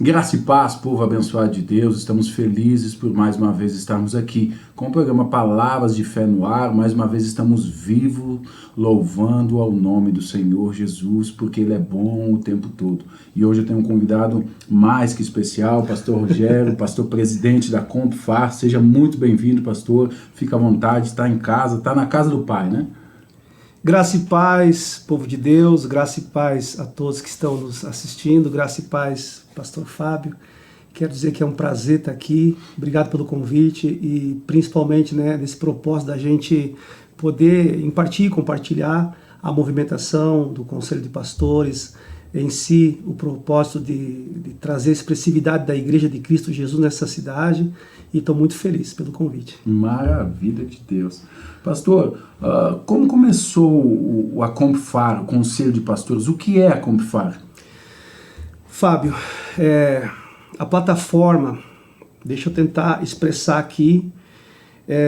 Graça e paz, povo abençoado de Deus, estamos felizes por mais uma vez estarmos aqui com o programa Palavras de Fé no Ar. Mais uma vez estamos vivos, louvando ao nome do Senhor Jesus, porque Ele é bom o tempo todo. E hoje eu tenho um convidado mais que especial, o pastor Rogério, pastor presidente da Compfar. Seja muito bem-vindo, pastor, fica à vontade, está em casa, está na casa do Pai, né? Graça e paz, povo de Deus, graça e paz a todos que estão nos assistindo, graça e paz, pastor Fábio. Quero dizer que é um prazer estar aqui, obrigado pelo convite e principalmente nesse propósito da gente poder impartir, compartilhar a movimentação do Conselho de Pastores, em si o propósito de trazer a expressividade da Igreja de Cristo Jesus nessa cidade, e estou muito feliz pelo convite. Maravilha de Deus. Pastor, como começou a Compfar, o Conselho de Pastores? O que é a Compfar? Fábio, a plataforma, deixa eu tentar expressar aqui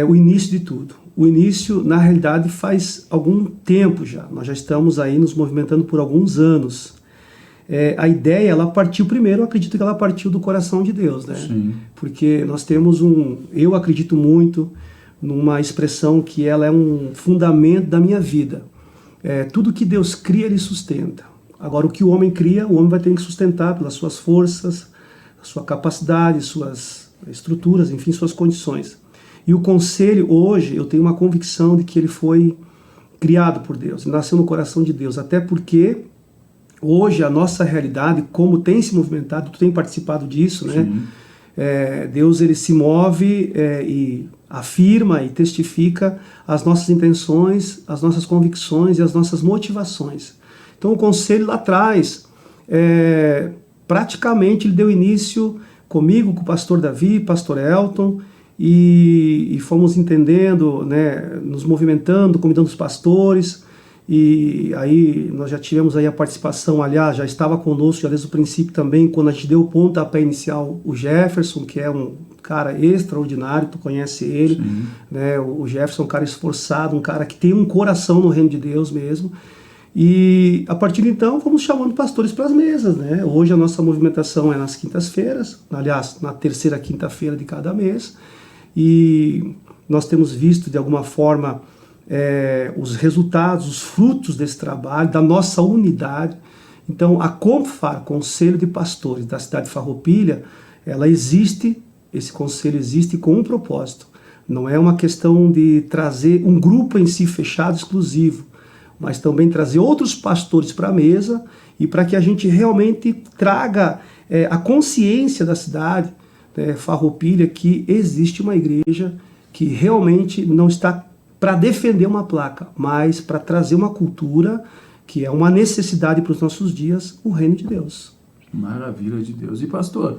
o início de tudo. O início, na realidade, faz algum tempo já. Nós já estamos aí nos movimentando por alguns anos. A ideia, ela partiu primeiro, eu acredito que ela partiu do coração de Deus, né? Sim. Porque nós temos eu acredito muito numa expressão que ela é um fundamento da minha vida. Tudo que Deus cria, Ele sustenta. Agora, o que o homem cria, o homem vai ter que sustentar pelas suas forças, sua capacidade, suas estruturas, enfim, suas condições. E o conselho, hoje, eu tenho uma convicção de que ele foi criado por Deus, ele nasceu no coração de Deus, até porque hoje a nossa realidade, como tem se movimentado, tu tem participado disso, né? Deus, ele se move e afirma e testifica as nossas intenções, as nossas convicções e as nossas motivações. Então o conselho lá atrás, praticamente ele deu início comigo, com o pastor Davi, pastor Elton, e fomos entendendo, né, nos movimentando, convidando os pastores, e aí nós já tivemos aí a participação, aliás, já estava conosco já desde o princípio também, quando a gente deu o pontapé inicial, o Jefferson, que é um cara extraordinário, tu conhece ele, né? O Jefferson é um cara esforçado, um cara que tem um coração no reino de Deus mesmo. E a partir de então fomos chamando pastores para as mesas, né? Hoje a nossa movimentação é nas quintas-feiras, aliás, na terceira quinta-feira de cada mês, e nós temos visto de alguma forma os resultados, os frutos desse trabalho, da nossa unidade. Então a Compfar, Conselho de Pastores da cidade de Farroupilha, ela existe, esse conselho existe com um propósito. Não é uma questão de trazer um grupo em si fechado, exclusivo, mas também trazer outros pastores para a mesa e para que a gente realmente traga a consciência da cidade, Farroupilha, que existe uma igreja que realmente não está para defender uma placa, mas para trazer uma cultura que é uma necessidade para os nossos dias, o reino de Deus. Maravilha de Deus. E pastor,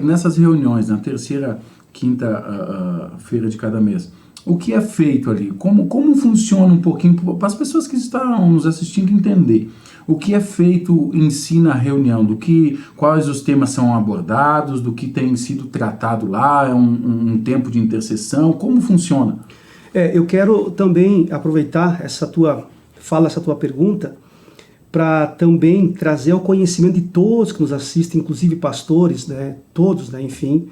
nessas reuniões, na terceira, quinta-feira de cada mês, o que é feito ali? Como funciona um pouquinho, para as pessoas que estão nos assistindo entender, o que é feito em si na reunião, quais os temas são abordados, do que tem sido tratado lá, é um tempo de intercessão, como funciona? Eu quero também aproveitar essa tua pergunta para também trazer ao conhecimento de todos que nos assistem, inclusive pastores, né, todos, né, enfim,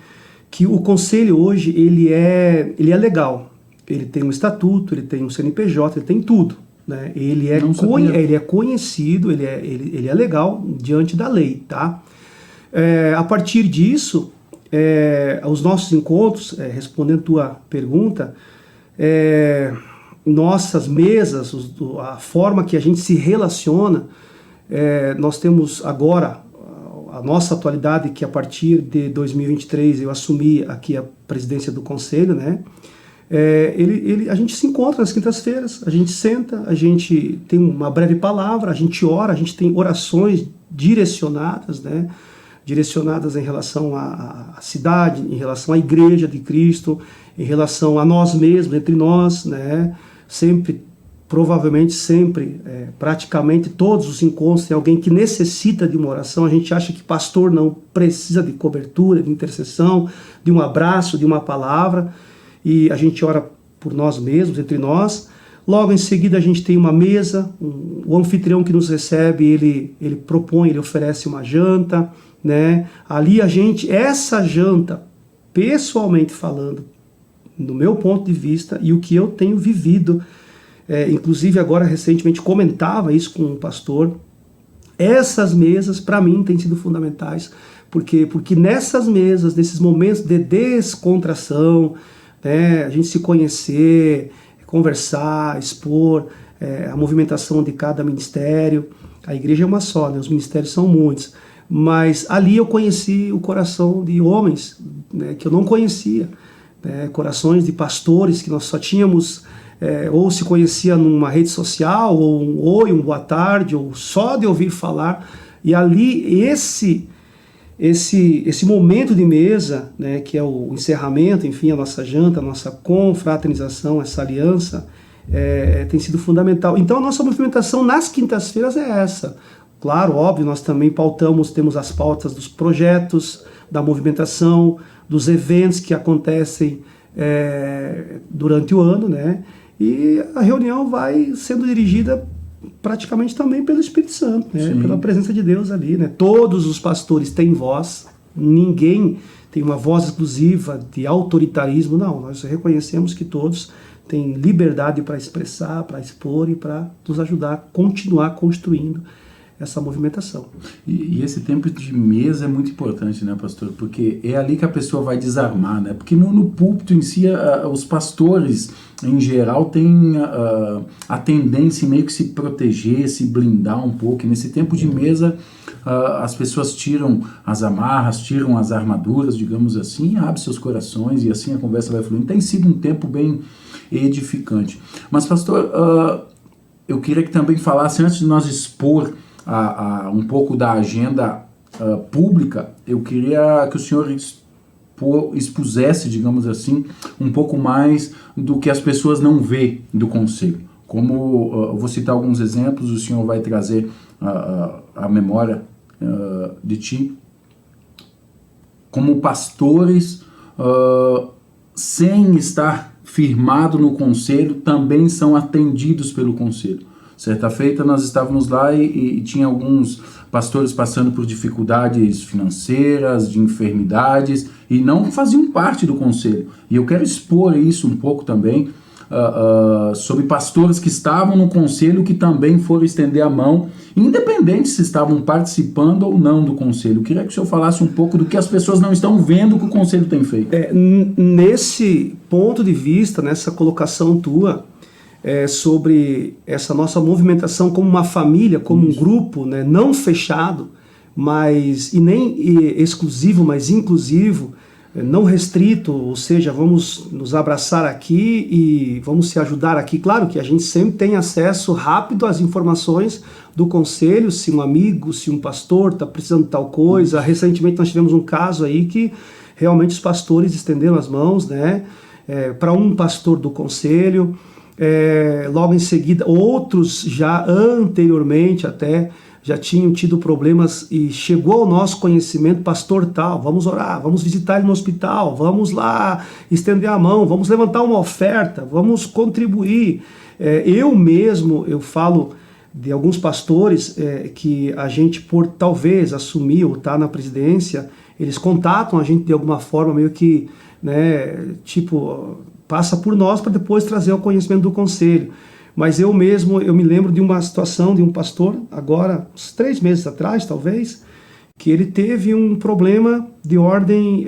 que o conselho hoje ele é legal. Ele tem um estatuto, ele tem um CNPJ, ele tem tudo, né? Ele é conhecido, ele é legal diante da lei, tá? A partir disso, os nossos encontros, respondendo a tua pergunta, nossas mesas, a forma que a gente se relaciona, nós temos agora a nossa atualidade, que a partir de 2023 eu assumi aqui a presidência do conselho, né? A gente se encontra nas quintas-feiras, a gente senta, a gente tem uma breve palavra, a gente ora, a gente tem orações direcionadas, né? Direcionadas em relação à cidade, em relação à igreja de Cristo, em relação a nós mesmos, entre nós, né? Sempre, provavelmente sempre, praticamente todos os encontros tem alguém que necessita de uma oração. A gente acha que pastor não precisa de cobertura, de intercessão, de um abraço, de uma palavra, e a gente ora por nós mesmos, entre nós. Logo em seguida a gente tem uma mesa, o anfitrião que nos recebe, ele propõe, ele oferece uma janta, né? Ali essa janta, pessoalmente falando, do meu ponto de vista e o que eu tenho vivido, inclusive agora recentemente comentava isso com um pastor, essas mesas para mim têm sido fundamentais, porque nessas mesas, nesses momentos de descontração, né, a gente se conhecer, conversar, expor a movimentação de cada ministério. A igreja é uma só, né? Os ministérios são muitos, mas ali eu conheci o coração de homens, né, que eu não conhecia, né, corações de pastores que nós só tínhamos ou se conhecia numa rede social, ou um oi, um boa tarde, ou só de ouvir falar. E ali esse momento de mesa, né, que é o encerramento, enfim, a nossa janta, a nossa confraternização, essa aliança, tem sido fundamental. Então a nossa movimentação nas quintas-feiras é essa. Claro, óbvio, nós também temos as pautas dos projetos, da movimentação, dos eventos que acontecem durante o ano, né? E a reunião vai sendo dirigida praticamente também pelo Espírito Santo, né? Pela presença de Deus ali, né? Todos os pastores têm voz, ninguém tem uma voz exclusiva de autoritarismo, não. Nós reconhecemos que todos têm liberdade para expressar, para expor e para nos ajudar a continuar construindo essa movimentação. E esse tempo de mesa é muito importante, né, pastor? Porque é ali que a pessoa vai desarmar, né? Porque no púlpito em si, os pastores, em geral, têm a tendência em meio que se proteger, se blindar um pouco. E nesse tempo de mesa, as pessoas tiram as amarras, tiram as armaduras, digamos assim, abrem seus corações e assim a conversa vai fluindo. Tem sido um tempo bem edificante. Mas, pastor, eu queria que também falasse, antes de nós expor um pouco da agenda pública, eu queria que o senhor expusesse, digamos assim, um pouco mais do que as pessoas não vê do conselho. Como eu vou citar alguns exemplos, o senhor vai trazer a memória de ti. Como pastores, sem estar firmado no conselho, também são atendidos pelo conselho. Certa feita nós estávamos lá e tinha alguns pastores passando por dificuldades financeiras, de enfermidades, e não faziam parte do conselho. E eu quero expor isso um pouco também, sobre pastores que estavam no conselho, que também foram estender a mão, independente se estavam participando ou não do conselho. Eu queria que o senhor falasse um pouco do que as pessoas não estão vendo que o conselho tem feito. Nesse ponto de vista, nessa colocação tua, sobre essa nossa movimentação como uma família, como um grupo, né, não fechado, e nem exclusivo, mas inclusivo, não restrito, ou seja, vamos nos abraçar aqui e vamos se ajudar aqui. Claro que a gente sempre tem acesso rápido às informações do conselho, se um amigo, se um pastor está precisando de tal coisa. Recentemente nós tivemos um caso aí que realmente os pastores estenderam as mãos, né, para um pastor do conselho. Logo em seguida, outros já anteriormente até já tinham tido problemas e chegou ao nosso conhecimento, pastor tal, vamos orar, vamos visitar ele no hospital, vamos lá estender a mão, vamos levantar uma oferta, vamos contribuir. Eu falo de alguns pastores que a gente, por talvez assumir ou estar na presidência, eles contatam a gente de alguma forma, meio que, né, passa por nós para depois trazer ao conhecimento do conselho. Mas eu me lembro de uma situação de um pastor, agora, uns 3 meses atrás, talvez, que ele teve um problema de ordem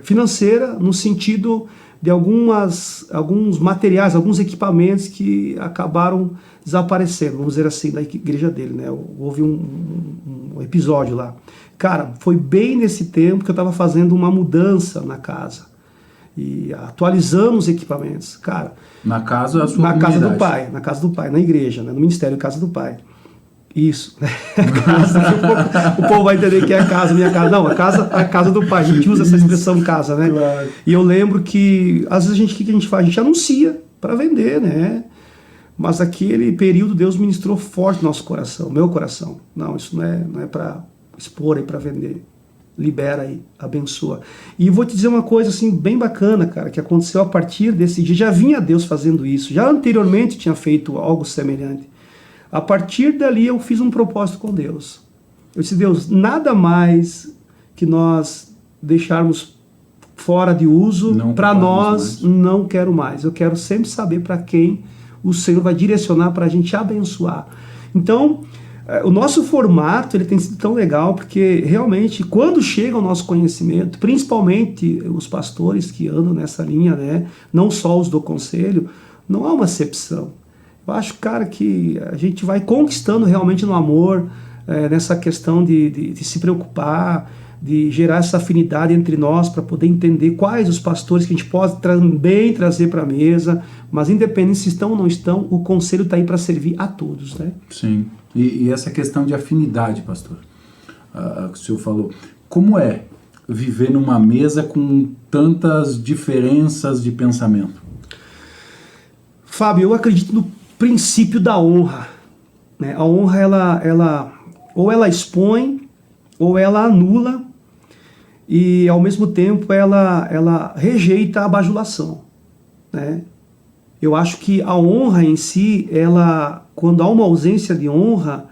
financeira, no sentido de alguns materiais, alguns equipamentos que acabaram desaparecendo, vamos dizer assim, da igreja dele, né? Houve um episódio lá. Cara, foi bem nesse tempo que eu estava fazendo uma mudança na casa. E atualizamos equipamentos, cara. Na casa Na casa do pai, na igreja, né? No ministério Casa do Pai. Isso. O povo vai entender que é a casa, minha casa. Não, a casa do pai. A gente usa essa expressão casa, né? Claro. E eu lembro que, às vezes, o que a gente faz? A gente anuncia para vender, né? Mas aquele período Deus ministrou forte no nosso coração, meu coração. Não, isso não é para expor e para vender. libera aí, abençoa. E vou te dizer uma coisa assim bem bacana, cara, que aconteceu a partir desse dia. Já vinha Deus fazendo isso, já anteriormente tinha feito algo semelhante. A partir dali eu fiz um propósito com Deus. Eu disse, Deus, nada mais que nós deixarmos fora de uso, para nós, não quero mais. Eu quero sempre saber para quem o Senhor vai direcionar para a gente abençoar. Então, o nosso formato ele tem sido tão legal, porque realmente, quando chega o nosso conhecimento, principalmente os pastores que andam nessa linha, né, não só os do conselho, não há uma acepção. Eu acho, cara, que a gente vai conquistando realmente no amor, nessa questão de se preocupar, de gerar essa afinidade entre nós para poder entender quais os pastores que a gente pode também trazer para a mesa, mas independente se estão ou não estão, o conselho está aí para servir a todos, né? Sim, e essa questão de afinidade, pastor, que o senhor falou, como é viver numa mesa com tantas diferenças de pensamento? Fábio, eu acredito no princípio da honra, né? A honra, ou ela expõe, ou ela anula, e ao mesmo tempo ela rejeita a bajulação, né? Eu acho que a honra em si, quando há uma ausência de honra,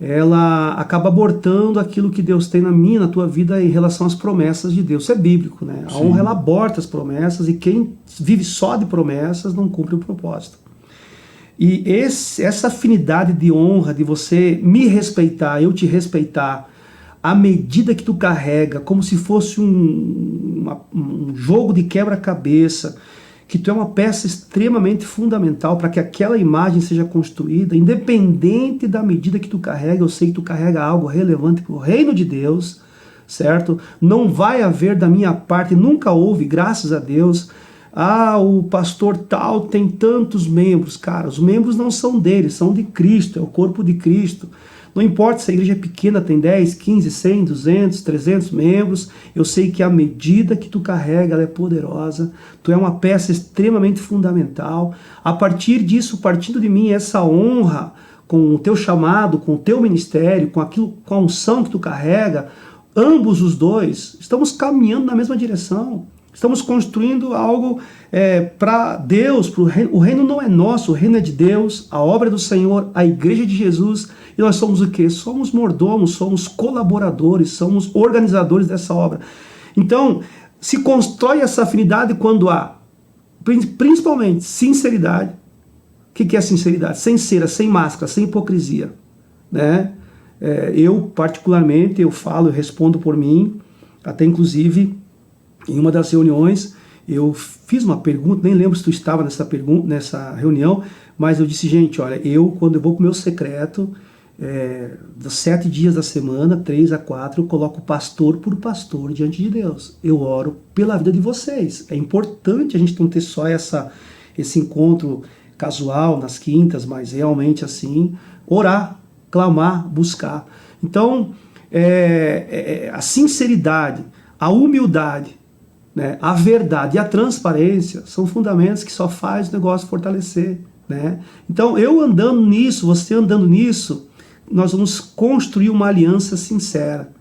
ela acaba abortando aquilo que Deus tem na minha, na tua vida em relação às promessas de Deus. Isso é bíblico, né? A honra, ela aborta as promessas, e quem vive só de promessas não cumpre o propósito. E essa afinidade de honra, de você me respeitar, eu te respeitar, à medida que tu carrega, como se fosse um jogo de quebra-cabeça, que tu é uma peça extremamente fundamental para que aquela imagem seja construída, independente da medida que tu carrega. Eu sei que tu carrega algo relevante para o reino de Deus, certo? Não vai haver da minha parte, nunca houve, graças a Deus, o pastor tal tem tantos membros. Cara, os membros não são dele, são de Cristo, é o corpo de Cristo. Não importa se a igreja é pequena, tem 10, 15, 100, 200, 300 membros, eu sei que a medida que tu carrega, ela é poderosa, tu é uma peça extremamente fundamental. A partir disso, partindo de mim, essa honra com o teu chamado, com o teu ministério, com a unção que tu carrega, ambos os dois, estamos caminhando na mesma direção. Estamos construindo algo para Deus, pro reino. O reino não é nosso, o reino é de Deus, a obra é do Senhor, a igreja de Jesus, e nós somos o quê? Somos mordomos, somos colaboradores, somos organizadores dessa obra. Então, se constrói essa afinidade quando há, principalmente, sinceridade. O que é sinceridade? Sem cera, sem máscara, sem hipocrisia, né? Eu, particularmente, eu respondo por mim, até inclusive, em uma das reuniões, eu fiz uma pergunta, nem lembro se tu estava nessa reunião, mas eu disse, gente, olha, quando eu vou para o meu secreto, dos 7 dias da semana, 3 a 4, eu coloco pastor por pastor diante de Deus. Eu oro pela vida de vocês. É importante a gente não ter só esse encontro casual nas quintas, mas realmente assim, orar, clamar, buscar. Então, a sinceridade, a humildade, né, a verdade e a transparência são fundamentos que só faz o negócio fortalecer, né? Então, eu andando nisso, você andando nisso, nós vamos construir uma aliança sincera,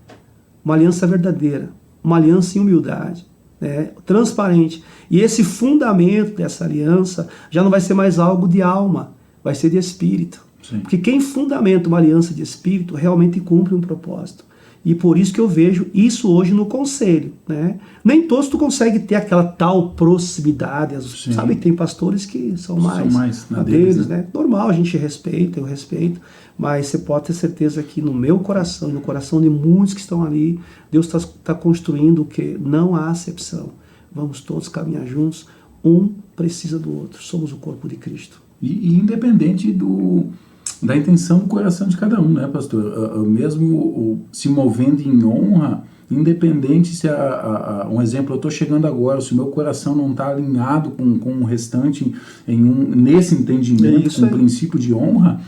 uma aliança verdadeira, uma aliança em humildade, né, transparente. E esse fundamento dessa aliança já não vai ser mais algo de alma, vai ser de espírito. Sim. Porque quem fundamenta uma aliança de espírito realmente cumpre um propósito. E por isso que eu vejo isso hoje no conselho, né? Nem todos tu consegue ter aquela tal proximidade. Sim. Sabe que tem pastores que são mais na deles, né? Normal, a gente respeita, eu respeito, mas você pode ter certeza que no meu coração e no coração de muitos que estão ali, Deus está construindo o que? Não há acepção. Vamos todos caminhar juntos, um precisa do outro, somos o corpo de Cristo. E independente da intenção do coração de cada um, né, pastor? Mesmo se movendo em honra, independente se um exemplo, eu estou chegando agora, se o meu coração não está alinhado com o restante nesse entendimento, com o princípio de honra,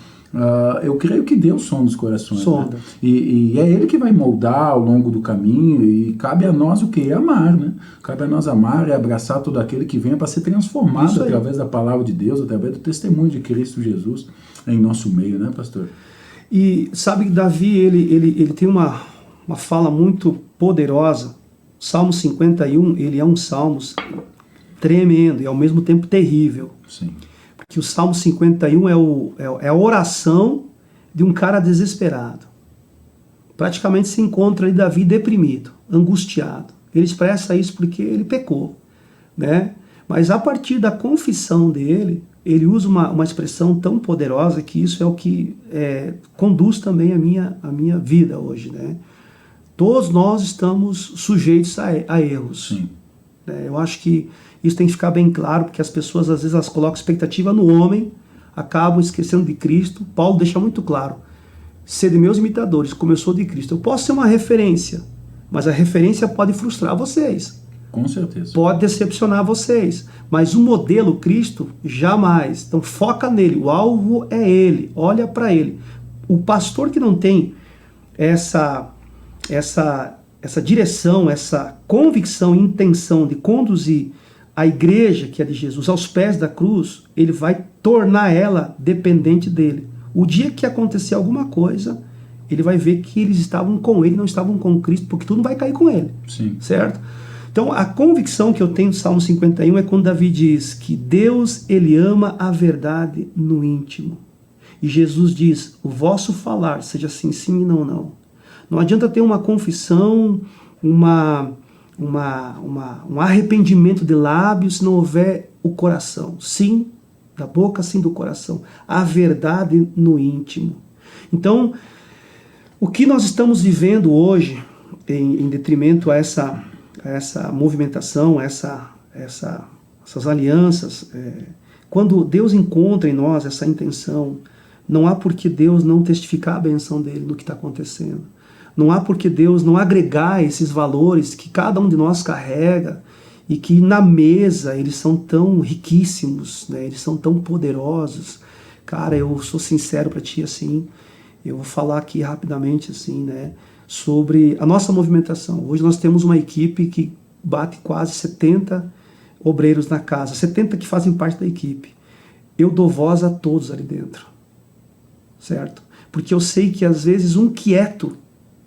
eu creio que Deus sonda os corações. Sonda. Né? E é Ele que vai moldar ao longo do caminho, e cabe a nós o quê? Amar, né? Cabe a nós amar e abraçar todo aquele que venha para ser transformado através da palavra de Deus, através do testemunho de Cristo Jesus em nosso meio, né, pastor? E sabe que Davi, ele tem uma uma fala muito poderosa. Salmo 51, ele é um salmo tremendo e ao mesmo tempo terrível. Sim. Porque o Salmo 51 é a oração de um cara desesperado. Praticamente se encontra ali Davi deprimido, angustiado. Ele expressa isso porque ele pecou, né? Mas a partir da confissão dele, ele usa uma expressão tão poderosa que isso é o que conduz também a minha vida hoje, né? Todos nós estamos sujeitos a erros. Sim. Eu acho que isso tem que ficar bem claro, porque as pessoas às vezes elas colocam expectativa no homem, acabam esquecendo de Cristo. Paulo deixa muito claro: sede meus imitadores, como eu sou de Cristo. Eu posso ser uma referência, mas a referência pode frustrar vocês. Com certeza. Pode decepcionar vocês. Mas o modelo Cristo, jamais. Então foca nele. O alvo é ele. Olha para ele. O pastor que não tem essa direção, essa convicção e intenção de conduzir a igreja, que é de Jesus, aos pés da cruz, ele vai tornar ela dependente dele. O dia que acontecer alguma coisa, ele vai ver que eles estavam com ele, não estavam com Cristo, porque tudo vai cair com ele. Sim. Certo? Então, a convicção que eu tenho do Salmo 51 é quando Davi diz que Deus, ele ama a verdade no íntimo. E Jesus diz: o vosso falar seja sim, sim e não, não. Não adianta ter uma confissão, um arrependimento de lábios se não houver o coração. Sim da boca, sim do coração. A verdade no íntimo. Então, o que nós estamos vivendo hoje, em detrimento a essa movimentação, essas alianças, quando Deus encontra em nós essa intenção, não há por que Deus não testificar a benção dele no que está acontecendo. Não há por que Deus não agregar esses valores que cada um de nós carrega e que na mesa eles são tão riquíssimos, né? Eles são tão poderosos. Cara, eu sou sincero para ti, assim, eu vou falar aqui rapidamente, assim, né, sobre a nossa movimentação. Hoje nós temos uma equipe que bate quase 70 obreiros na casa, 70 que fazem parte da equipe. Eu dou voz a todos ali dentro, certo? Porque eu sei que às vezes um quieto,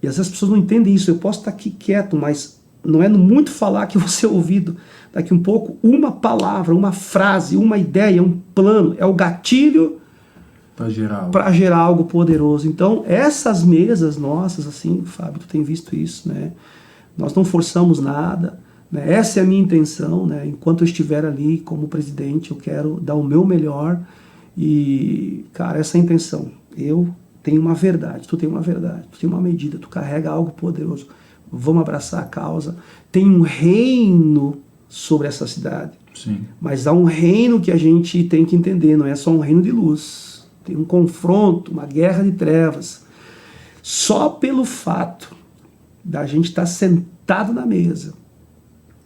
e às vezes as pessoas não entendem isso, eu posso estar aqui quieto, mas não é no muito falar que eu vou ser ouvido. Daqui um pouco, uma palavra, uma frase, uma ideia, um plano, é o gatilho para gerar algo poderoso. Então, essas mesas nossas, assim, Fábio, tu tem visto isso, né? Nós não forçamos nada, né? Essa é a minha intenção, né? Enquanto eu estiver ali como presidente, eu quero dar o meu melhor e, cara, essa é a intenção. Eu tenho uma verdade, tu tem uma verdade, tu tem uma medida, tu carrega algo poderoso. Vamos abraçar a causa. Tem um reino sobre essa cidade. Sim. Mas há um reino que a gente tem que entender, não é só um reino de luz. Tem um confronto, uma guerra de trevas. Só pelo fato da gente estar sentado na mesa,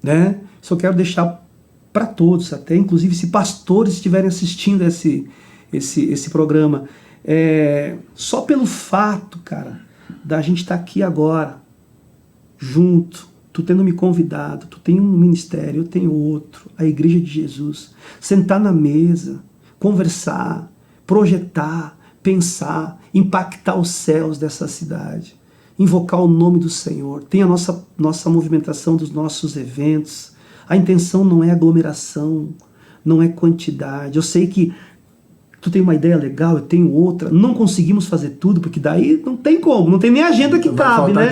né? Isso eu quero deixar para todos, até inclusive se pastores estiverem assistindo esse programa. Só pelo fato, cara, da gente estar aqui agora, junto, tu tendo me convidado, tu tem um ministério, eu tenho outro, a Igreja de Jesus, sentar na mesa, conversar, projetar, pensar, impactar os céus dessa cidade, invocar o nome do Senhor, tem a nossa movimentação dos nossos eventos, a intenção não é aglomeração, não é quantidade, eu sei que tu tem uma ideia legal, eu tenho outra, não conseguimos fazer tudo, porque daí não tem como, não tem nem agenda que cabe, né?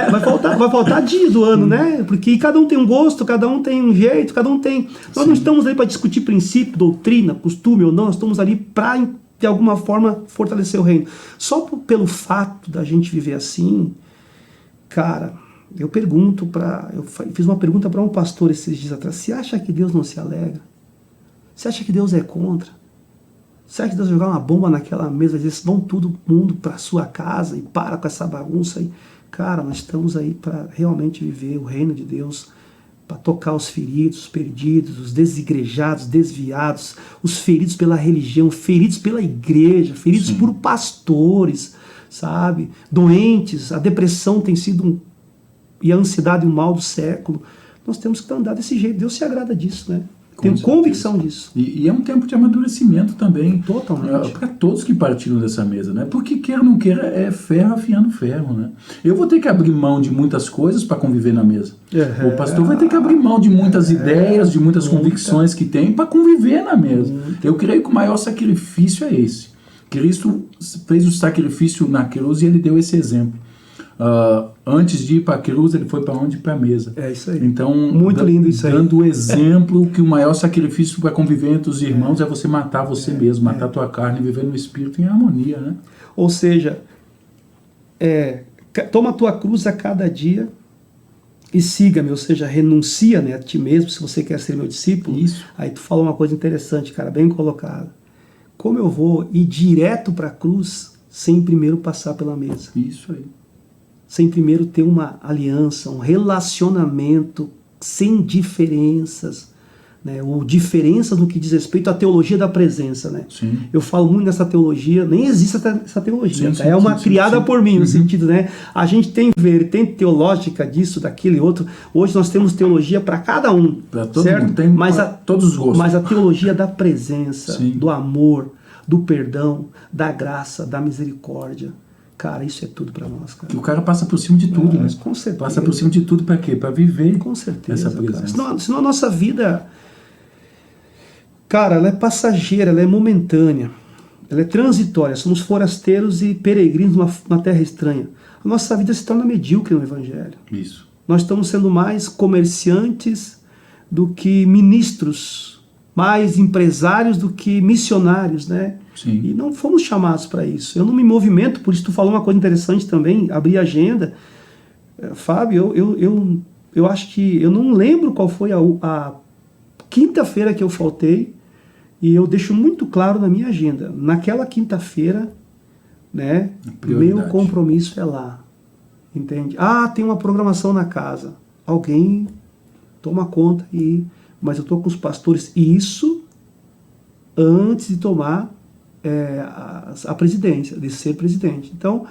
Vai faltar dia do ano, né? Porque cada um tem um gosto, cada um tem um jeito, cada um tem... Nós não estamos ali para discutir princípio, doutrina, costume ou não, nós estamos ali para, de alguma forma, fortalecer o reino. Só pelo fato da gente viver assim, cara, eu fiz uma pergunta para um pastor esses dias atrás: você acha que Deus não se alegra? Você acha que Deus é contra? Você acha que Deus jogar uma bomba naquela mesa, eles vão todo mundo para sua casa e para com essa bagunça aí? Cara, nós estamos aí para realmente viver o reino de Deus, para tocar os feridos, os perdidos, os desigrejados, desviados, os feridos pela religião, feridos pela igreja, feridos Sim. por pastores, sabe? Doentes, a depressão tem sido e a ansiedade o mal do século. Nós temos que andar desse jeito. Deus se agrada disso, né? Tenho convicção disso. E é um tempo de amadurecimento também. Totalmente. Para todos que partiram dessa mesa, né? Porque queira ou não queira, é ferro afiando ferro, né? Eu vou ter que abrir mão de muitas coisas para conviver na mesa. O pastor vai ter que abrir mão de muitas ideias, de muitas convicções que tem para conviver na mesa. Eu creio que o maior sacrifício é esse. Cristo fez o sacrifício na cruz e ele deu esse exemplo. Antes de ir para a cruz, ele foi para onde? Para a mesa. É isso aí. Então, muito lindo isso aí. Dando o exemplo que o maior sacrifício para conviver entre os irmãos é você matar você mesmo, matar a tua carne e viver no Espírito em harmonia, né? Ou seja, toma a tua cruz a cada dia e siga-me, ou seja, renuncia, né, a ti mesmo, se você quer ser meu discípulo. Isso. Aí tu fala uma coisa interessante, cara, bem colocado. Como eu vou ir direto para a cruz sem primeiro passar pela mesa? Isso aí. Sem primeiro ter uma aliança, um relacionamento sem diferenças, né? Ou diferenças no que diz respeito à teologia da presença, né? Sim. Eu falo muito nessa teologia, nem existe essa teologia, Sim, é uma criada sim. por mim, no sentido, né? A gente tem vertente teológica disso, daquele outro. Hoje nós temos teologia para cada um, para todo certo? mundo, tem todos os gostos. Mas a teologia da presença, Sim. do amor, do perdão, da graça, da misericórdia. Cara, isso é tudo para nós, cara. Que o cara passa por cima de tudo, né? Com certeza. Passa por cima de tudo para quê? Para viver com certeza, essa presença. Senão a nossa vida, cara, ela é passageira, ela é momentânea, ela é transitória. Somos forasteiros e peregrinos numa terra estranha. A nossa vida se torna medíocre no Evangelho. Isso. Nós estamos sendo mais comerciantes do que ministros, mais empresários do que missionários, né? Sim. E não fomos chamados para isso. Eu não me movimento, por isso tu falou uma coisa interessante também, abrir a agenda. Fábio, eu acho que, eu não lembro qual foi a quinta-feira que eu faltei, e eu deixo muito claro na minha agenda. Naquela quinta-feira, né, meu compromisso é lá. Entende? Tem uma programação na casa. Alguém toma conta, mas eu estou com os pastores. E isso antes de tomar a presidência, de ser presidente. Então,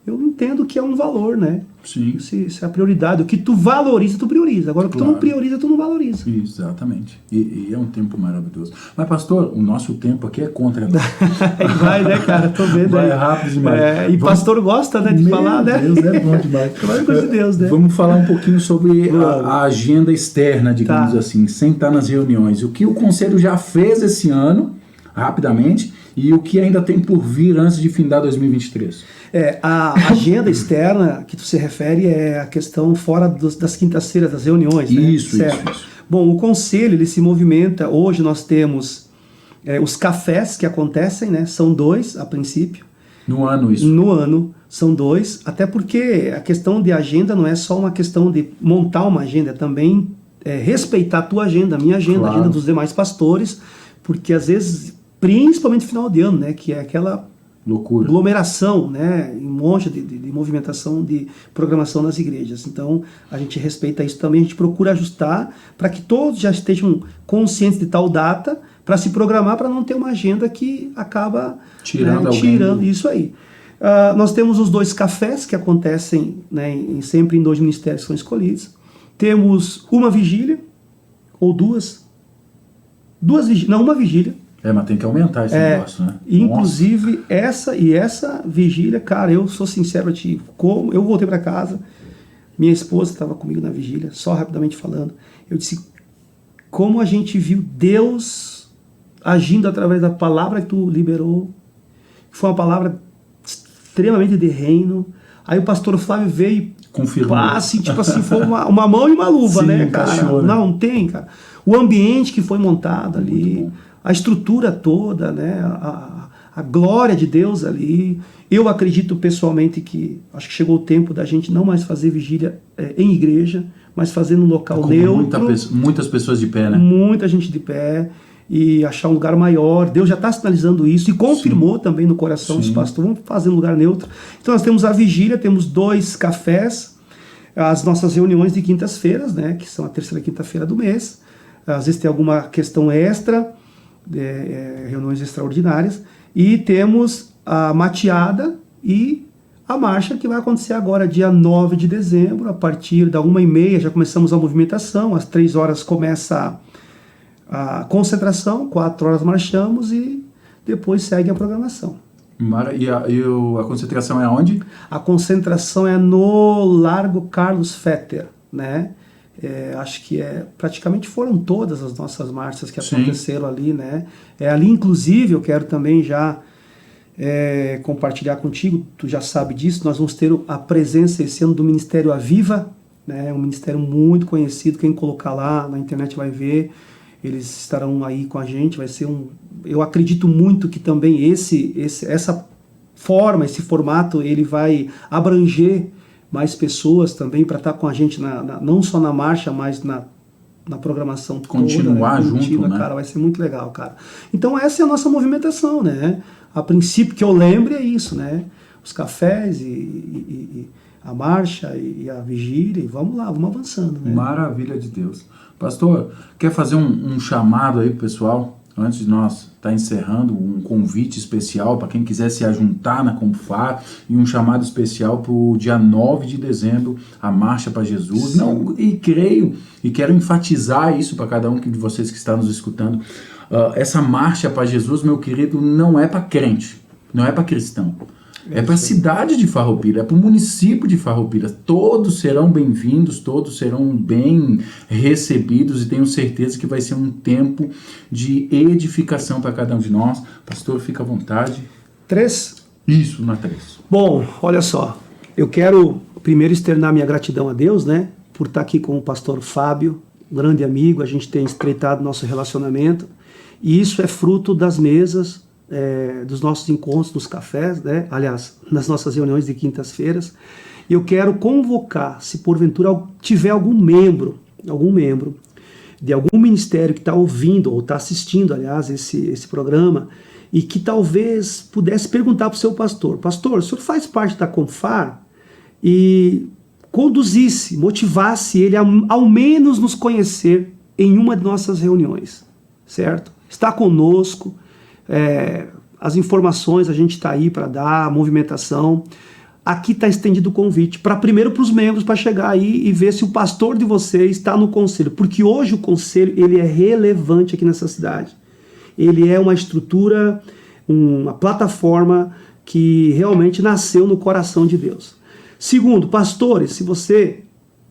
eu entendo que é um valor, né? Sim. Se é a prioridade. O que tu valoriza, tu prioriza. Agora, o que tu não prioriza, tu não valoriza. Exatamente. E é um tempo maravilhoso. Mas, pastor, o nosso tempo aqui é contra. Vai, né, cara? Tô vendo. Vai rápido demais. E pastor gosta, né, de falar, né? Meu Deus, é bom demais. Glória de Deus, né? Vamos falar um pouquinho sobre a agenda externa, digamos assim, sem estar nas reuniões. O que o Conselho já fez esse ano, rapidamente, e o que ainda tem por vir antes de findar 2023? A agenda externa que tu se refere é a questão fora das quintas-feiras, das reuniões, né? Isso. Bom, o Conselho, ele se movimenta, hoje nós temos os cafés que acontecem, né? São 2 a princípio. No ano isso? No ano, são 2, até porque a questão de agenda não é só uma questão de montar uma agenda, é também respeitar a tua agenda, a minha agenda, claro. A agenda dos demais pastores, porque às vezes, principalmente no final de ano, né? Que é aquela loucura, aglomeração, né? Um monte de movimentação, de programação nas igrejas. Então, a gente respeita isso também, a gente procura ajustar para que todos já estejam conscientes de tal data, para se programar, para não ter uma agenda que acaba tirando isso aí. Nós temos os 2 cafés que acontecem, né, sempre em 2 ministérios que são escolhidos. Temos uma vigília, ou duas vigílias, não, uma vigília. Mas tem que aumentar esse negócio, né? Inclusive, essa vigília, cara, eu sou sincero a ti, como eu voltei para casa, minha esposa estava comigo na vigília, só rapidamente falando, eu disse, como a gente viu Deus agindo através da palavra que tu liberou, foi uma palavra extremamente de reino. Aí o pastor Flávio veio e confirmou. Tipo assim, foi uma mão e uma luva, sim, né, cara? Encaixou, né? Não tem, cara. O ambiente que foi montado ali, a estrutura toda, né? A glória de Deus ali. Eu acredito pessoalmente que acho que chegou o tempo da gente não mais fazer vigília em igreja, mas fazer num local neutro. Muitas pessoas de pé, né? Muita gente de pé. E achar um lugar maior. Deus já está sinalizando isso e confirmou também no coração dos pastores. Vamos fazer um lugar neutro. Então nós temos a vigília, temos 2 cafés, as nossas reuniões de quintas-feiras, né, que são a terceira quinta-feira do mês. Às vezes tem alguma questão extra, reuniões extraordinárias. E temos a mateada e a marcha que vai acontecer agora, dia 9 de dezembro, a partir da 1h30 já começamos a movimentação, às 3 horas começa a concentração, 4 horas marchamos e depois segue a programação. E a concentração é aonde? A concentração é no Largo Carlos Fetter, né? Acho que praticamente foram todas as nossas marchas que aconteceram ali, né? Ali, inclusive, eu quero também já compartilhar contigo, tu já sabe disso, nós vamos ter a presença esse ano do Ministério Aviva, né? Um ministério muito conhecido, quem colocar lá na internet vai ver, eles estarão aí com a gente, vai ser eu acredito muito que também essa forma, esse formato, ele vai abranger mais pessoas também para estar com a gente, não só na marcha, mas na programação continuar toda, né? Junto, né? Cara, vai ser muito legal, cara. Então essa é a nossa movimentação, né? A princípio que eu lembre é isso, né? Os cafés e a marcha e a vigília, e vamos lá, vamos avançando, né? Maravilha de Deus. Pastor, quer fazer um chamado aí pro pessoal, antes de nós estar encerrando, um convite especial para quem quiser se ajuntar na Compufar e um chamado especial para o dia 9 de dezembro, a Marcha para Jesus. Não, e creio, e quero enfatizar isso para cada um de vocês que está nos escutando, essa Marcha para Jesus, meu querido, não é para crente, não é para cristão. É para a cidade de Farroupilha, é para o município de Farroupilha. Todos serão bem-vindos, todos serão bem recebidos e tenho certeza que vai ser um tempo de edificação para cada um de nós. Pastor, fica à vontade. 3? Isso, na 3. Bom, olha só, eu quero primeiro externar minha gratidão a Deus, né, por estar aqui com o pastor Fábio, um grande amigo, a gente tem estreitado nosso relacionamento e isso é fruto das mesas, dos nossos encontros, dos cafés, né? Aliás, nas nossas reuniões de quintas-feiras. Eu quero convocar, se porventura tiver algum membro de algum ministério que está ouvindo ou está assistindo, aliás, esse programa, e que talvez pudesse perguntar para o seu pastor, o senhor faz parte da Compufar? E conduzisse, motivasse ele a ao menos nos conhecer em uma de nossas reuniões, certo? Está conosco, as informações a gente está aí para dar, a movimentação. Aqui está estendido o convite, primeiro para os membros, para chegar aí e ver se o pastor de vocês está no conselho, porque hoje o conselho ele é relevante aqui nessa cidade. Ele é uma estrutura, uma plataforma que realmente nasceu no coração de Deus. Segundo, pastores, se você,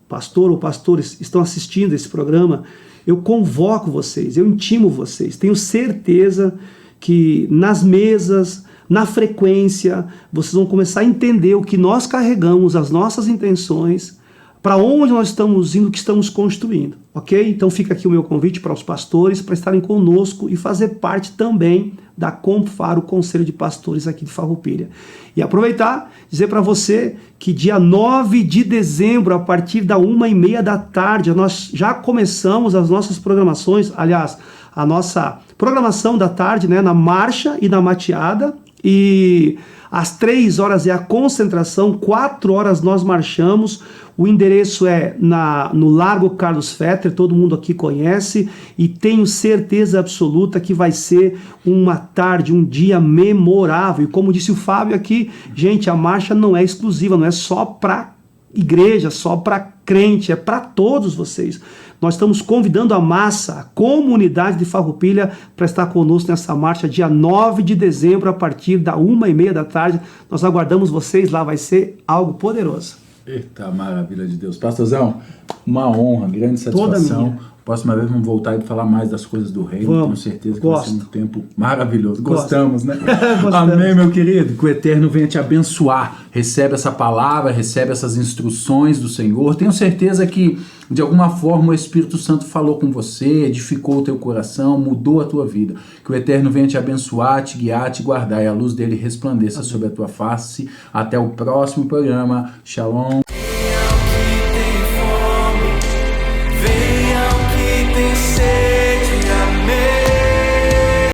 pastor ou pastores, estão assistindo esse programa, eu convoco vocês, eu intimo vocês, tenho certeza que nas mesas, na frequência, vocês vão começar a entender o que nós carregamos, as nossas intenções, para onde nós estamos indo, o que estamos construindo, ok? Então fica aqui o meu convite para os pastores, para estarem conosco e fazer parte também da Compufar, o Conselho de Pastores aqui de Farroupilha. E aproveitar, dizer para você que dia 9 de dezembro, a partir da 1h30 da tarde, nós já começamos as nossas programações, aliás, a nossa programação da tarde, né, na marcha e na mateada, e às 3 horas é a concentração, 4 horas nós marchamos, o endereço é no Largo Carlos Fetter, todo mundo aqui conhece, e tenho certeza absoluta que vai ser uma tarde, um dia memorável, e como disse o Fábio aqui, gente, a marcha não é exclusiva, não é só para igreja, só para crente, é para todos vocês. Nós estamos convidando a massa, a comunidade de Farroupilha, para estar conosco nessa marcha dia 9 de dezembro, a partir da 1h30 da tarde. Nós aguardamos vocês lá, vai ser algo poderoso. Eita, maravilha de Deus. Pastorzão, uma honra, grande satisfação. Próxima vez vamos voltar e falar mais das coisas do reino. Tenho certeza que vai ser um tempo maravilhoso. Gostamos, né? Gostamos. Amém, meu querido. Que o Eterno venha te abençoar. Recebe essa palavra, recebe essas instruções do Senhor. Tenho certeza que, de alguma forma, o Espírito Santo falou com você, edificou o teu coração, mudou a tua vida. Que o Eterno venha te abençoar, te guiar, te guardar e a luz dele resplandeça sobre a tua face. Até o próximo programa. Shalom.